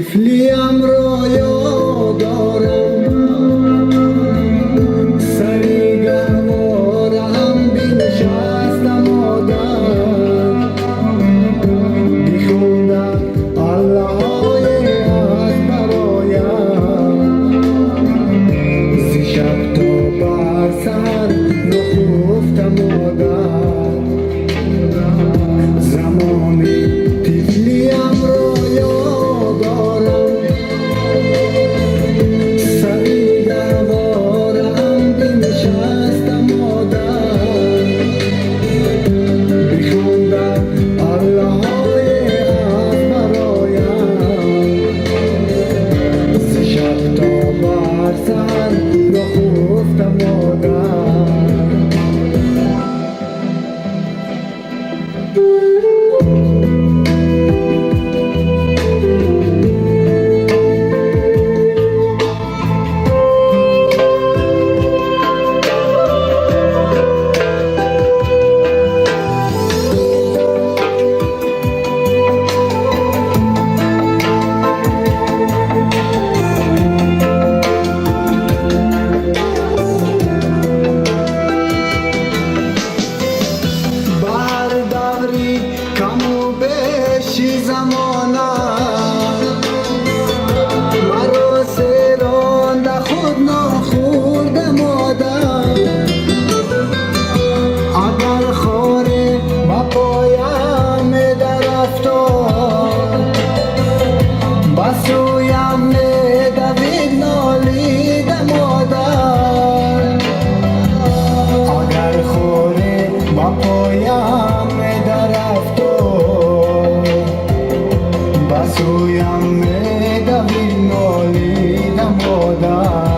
طفلیم را یاد دارم، سری گهوارم بنشستم آدم، بخوندم الله های از برایم، ز شب تا بر سر نخفتم آدم. زمان طفلیم را یاد دارم، سری گهوارم بنشستم آدم، بخوندم الله های از برایم، ز شب تا بر سر نخفتم آدم. زمانه مرا سراند خود نخوردم آدم، اگر خاره با پایم در افتاد، با سویم دوید نالیدم آدم، اگر خاره با پایم در افتاد، سویم دوید نالیدم آدم.